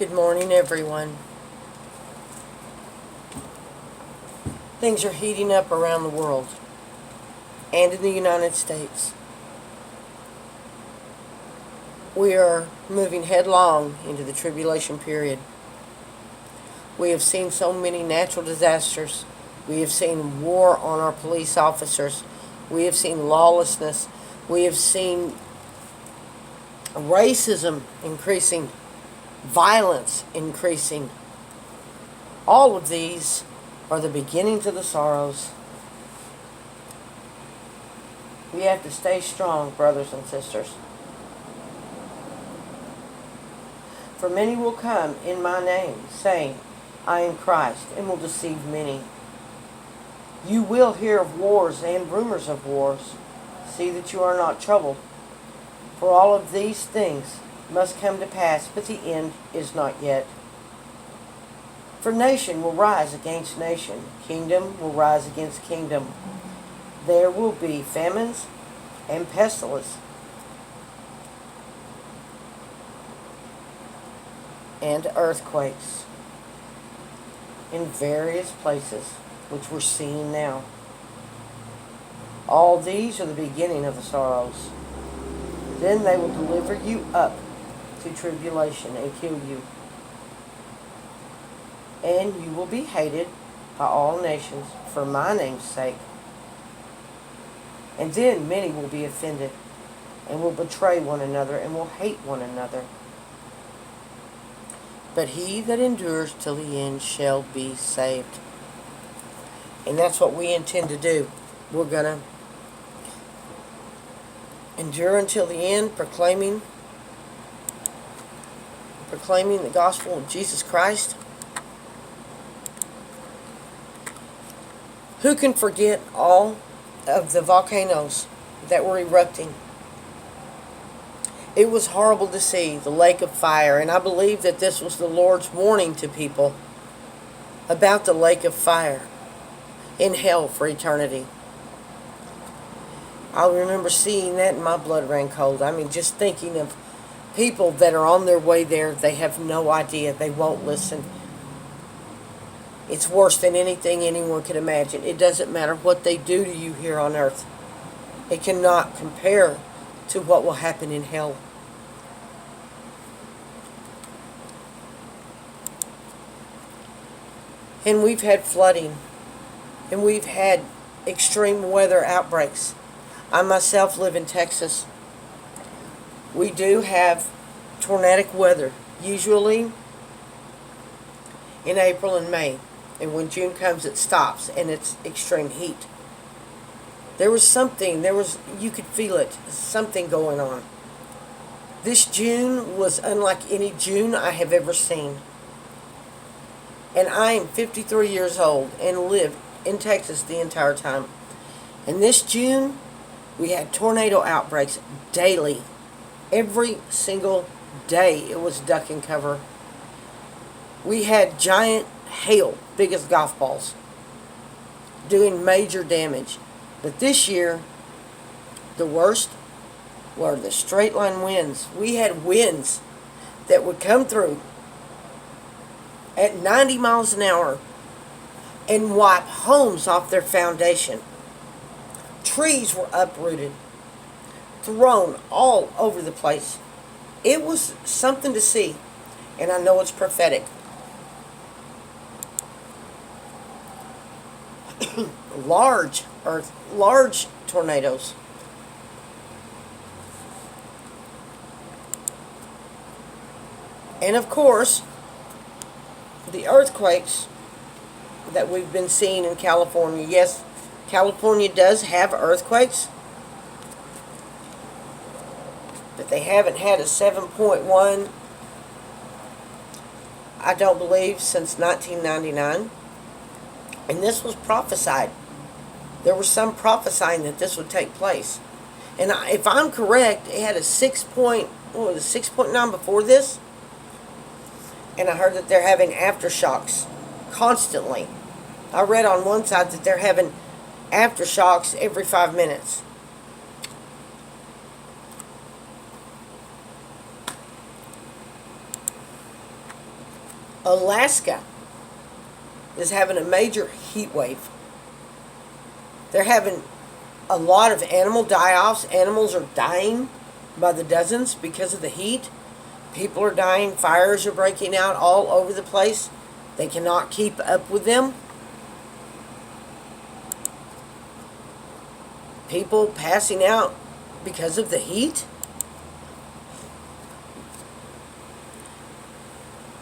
Good morning, everyone. Things are heating up around the world and in the United States. We are moving headlong into the tribulation period. We have seen so many natural disasters. We have seen war on our police officers. We have seen lawlessness. We have seen racism increasing, violence increasing. All of these are the beginnings of the sorrows. We have to stay strong, brothers and sisters. For many will come in my name, saying, I am Christ, and will deceive many. You will hear of wars and rumors of wars. See that you are not troubled. For all of these things must come to pass, but the end is not yet. For nation will rise against nation, kingdom will rise against kingdom. There will be famines and pestilence, and earthquakes in various places, which we're seeing now. All these are the beginning of the sorrows. Then they will deliver you up to tribulation and kill you. And you will be hated by all nations for my name's sake. And then many will be offended and will betray one another and will hate one another. But he that endures till the end shall be saved. And that's what we intend to do. We're going to endure until the end, proclaiming the gospel of Jesus Christ. Who can forget all of the volcanoes that were erupting? It was horrible to see the lake of fire, and I believe that this was the Lord's warning to people about the lake of fire in hell for eternity. I remember seeing that and my blood ran cold. I mean, just thinking of people that are on their way there, they have no idea, they won't listen. It's worse than anything anyone could imagine. It doesn't matter what they do to you here on earth. It cannot compare to what will happen in hell. And we've had flooding, and we've had extreme weather outbreaks. I myself live in Texas. We do have tornadic weather, usually in April and May. And when June comes, it stops, and it's extreme heat. You could feel it, something going on. This June was unlike any June I have ever seen. And I am 53 years old and lived in Texas the entire time. And this June, we had tornado outbreaks daily. Every single day it was duck and cover. We had giant hail, big as golf balls, doing major damage. But this year, the worst were the straight line winds. We had winds that would come through at 90 miles an hour and wipe homes off their foundation. Trees were uprooted, thrown all over the place. It was something to see, and I know it's prophetic. Large tornadoes. And of course, the earthquakes that we've been seeing in California. Yes, California does have earthquakes, but they haven't had a 7.1, I don't believe, since 1999. And this was prophesied. There was some prophesying that this would take place. And if I'm correct, it had a 6.9 before this. And I heard that they're having aftershocks constantly. I read on one side that they're having aftershocks every 5 minutes. Alaska is having a major heat wave. They're having a lot of animal die-offs. Animals are dying by the dozens because of the heat. People are dying. Fires are breaking out all over the place. They cannot keep up with them. People passing out because of the heat.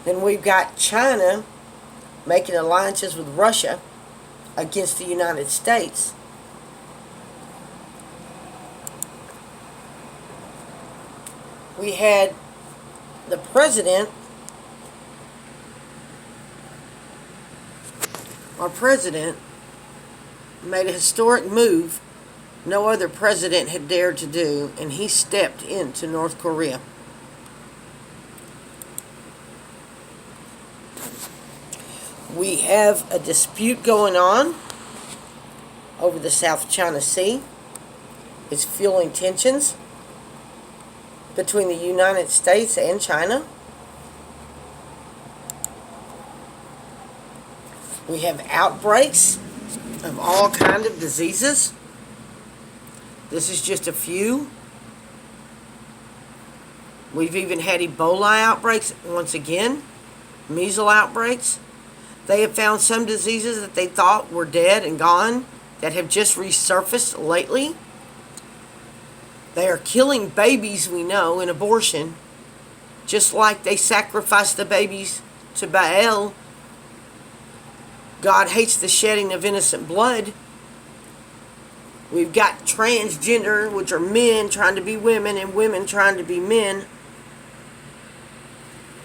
Then we've got China making alliances with Russia against the United States. We had the president, our president, made a historic move no other president had dared to do, and he stepped into North Korea. We have a dispute going on over the South China Sea. It's fueling tensions between the United States and China. We have outbreaks of all kinds of diseases. This is just a few. We've even had Ebola outbreaks once again, measles outbreaks. They have found some diseases that they thought were dead and gone that have just resurfaced lately. They are killing babies, we know, in abortion, just like they sacrificed the babies to Baal. God hates the shedding of innocent blood. We've got transgender, which are men trying to be women and women trying to be men.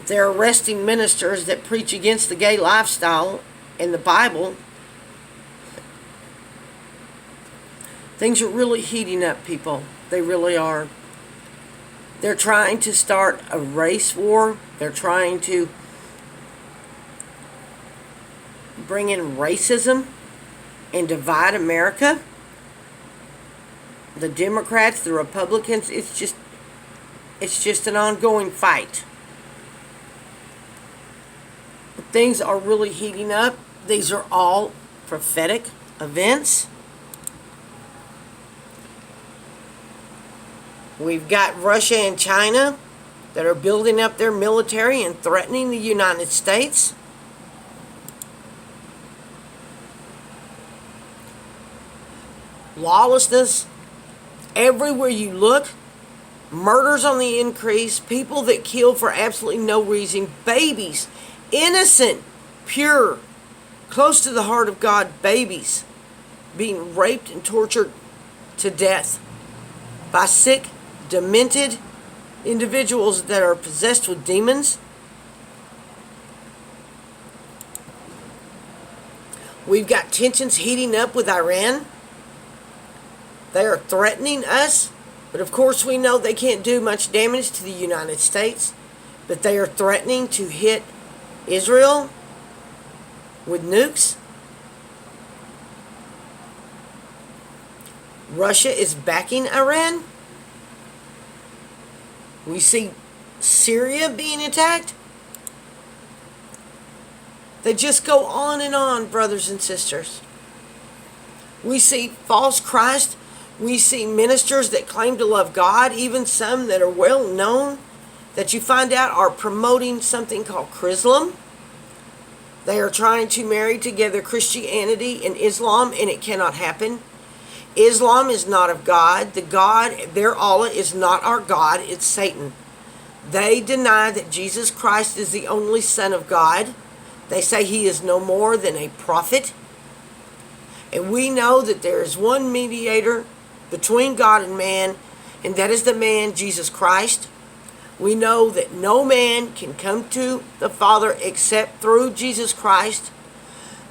They're arresting ministers that preach against the gay lifestyle in the Bible. Things are really heating up, people. They really are. They're trying to start a race war. They're trying to bring in racism and divide America. The Democrats, the Republicans, it's just an ongoing fight. Things are really heating up. These are all prophetic events. We've got Russia and China that are building up their military and threatening the United States. Lawlessness everywhere you look. Murders on the increase. People that kill for absolutely no reason. Babies. Innocent. Pure. Close to the heart of God. Babies being raped and tortured to death by sick, demented individuals that are possessed with demons. We've got tensions heating up with Iran. They are threatening us, but of course we know they can't do much damage to the United States, but they are threatening to hit Israel with nukes. Russia is backing Iran. We see Syria being attacked. They just go on and on, brothers and sisters. We see false Christ. We see ministers that claim to love God, even some that are well known, that you find out are promoting something called Chrislam. They are trying to marry together Christianity and Islam, and it cannot happen. Islam is not of God. Their Allah is not our God, it's Satan. They deny that Jesus Christ is the only Son of God. They say he is no more than a prophet. And we know that there is one mediator between God and man, and that is the man, Jesus Christ. We know that no man can come to the Father except through Jesus Christ.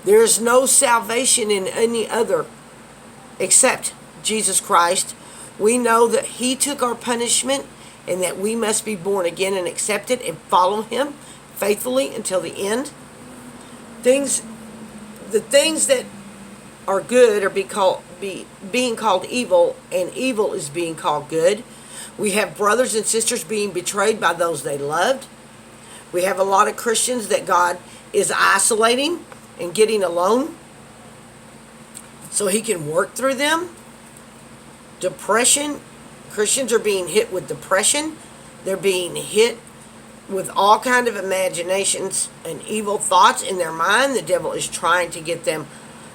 There is no salvation in any other except Jesus Christ. We know that he took our punishment and that we must be born again and accept it and follow him faithfully until the end. The things that are good are being called evil, and evil is being called good. We have brothers and sisters being betrayed by those they loved. We have a lot of Christians that God is isolating and getting alone so he can work through them. Depression. Christians are being hit with depression. They're being hit with all kind of imaginations and evil thoughts in their mind. The devil is trying to get them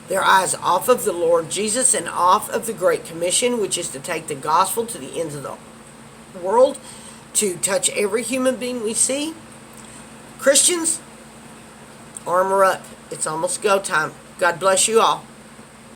their eyes off of the Lord Jesus and off of the Great Commission, which is to take the gospel to the ends of the world, to touch every human being we see. Christians, armor up. It's almost go time. God bless you all.